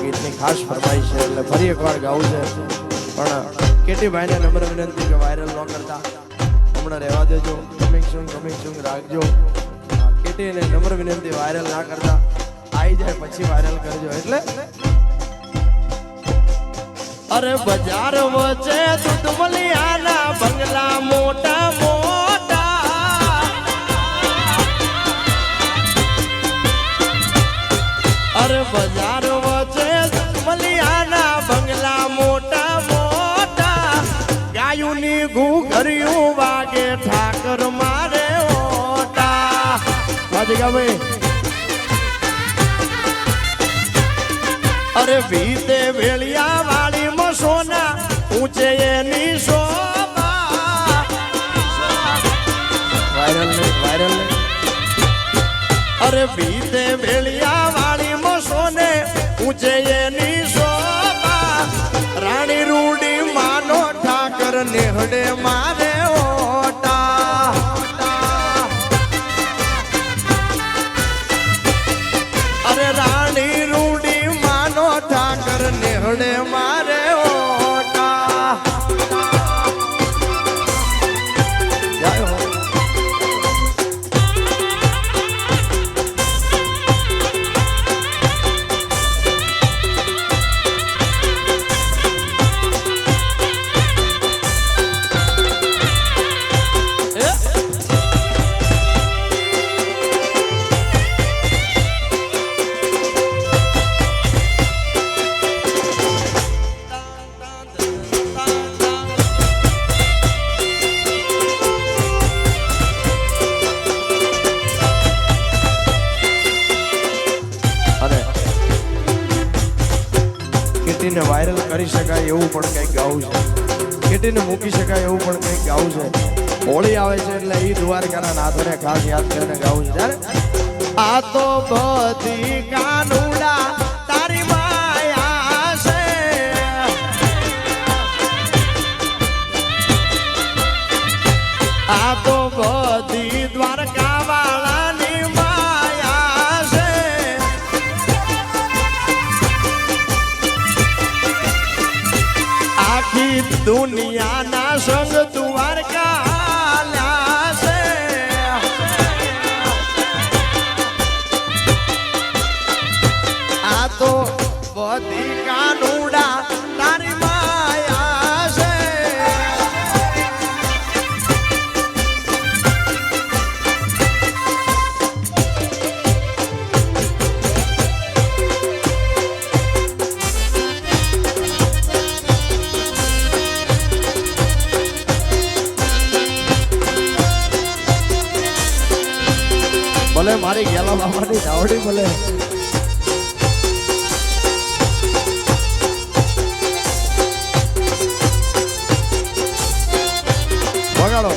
ગીતની ખાસ ફરમાઈશ છે એટલે ફરી એકવાર ગાવું છે પણ કેટીભાઈને નમ્ર વિનંતી કે વાયરલ ન કરતા હમણાં રહેવા દેજો કમિંગ સૂન રાખજો કેટીને નમ્ર વિનંતી વાયરલ ના કરતા આવી જાય પછી વાયરલ કરજો એટલે અરે બજાર વચ્ચે દૂધમલિયાના બંગલા મોટા મોટા અરે બજાર વચ્ચે દૂધમલિયાના બંગલા મોટા મોટા ગાયુની ઘૂઘરિયું વાગે ઠાકર મારે ઓટા વાજેગા ભાઈ અરે ભીતે વેળિયા વાળી સોના ઊંચે એની શોભા વાયરલ અરે ભીતે વેળિયા વાળી મોસોને ઊંચે એની શોભા રાણી રૂડી માનો ઠાકર નેહડે મારે ઓટા અરે રાણી રૂડી માનો ઠાકર નેહડે મારે કેટીને વાયરલ કરી શકાય એવું પણ કંઈક ગાવું છે કેટીને મૂકી શકાય એવું પણ કંઈક ગાવું છે હોળી આવે છે એટલે એ દ્વારકાના નાથોને ખાસ યાદ કરીને ગાવું છે ત્યારે આ તો બધી કાનુડા તારી માયા છે આ તો બધી દ્વારકા વાળાની માયા છે આખી દુનિયાના સંગ દ્વારકા લાશે આ તો બધી કાનુડા તારી માયા છે ભલે મારી ગેલા બાબાની દાવડી ભલે વગાડો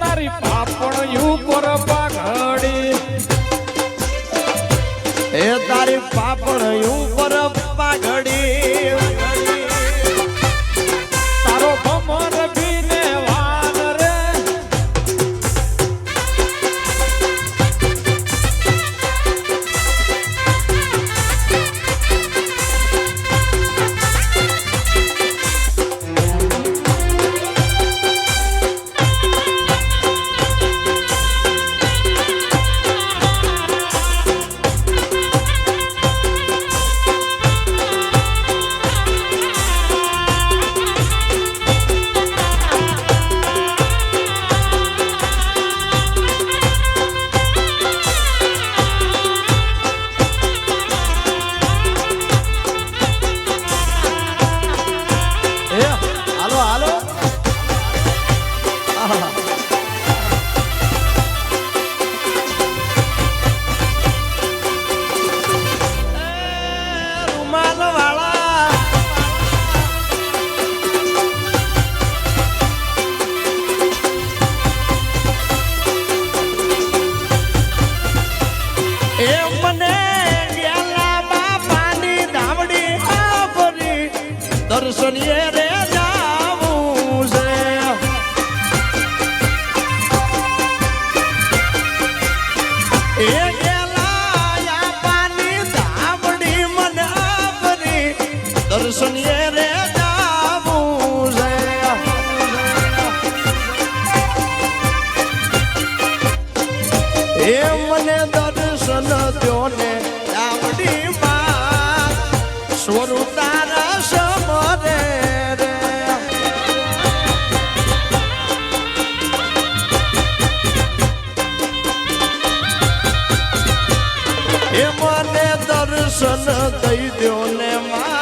તારી પાપણ ઉપર પાઘડી એ તારી પાપણ ઉપર પાઘડી તારો ભમર ભીને વાન રે દર્શનીએ રે જાવું છે. એ ગેલા પાણી ધાબડી મને આપરી દર્શનીએ રે જાવું છે. એ મને દર્શન દ્યો ને ધાબડી માં સ્વરૂપ તારા સમરે રે. એ મને દર્શન દઈ દ્યો ને મા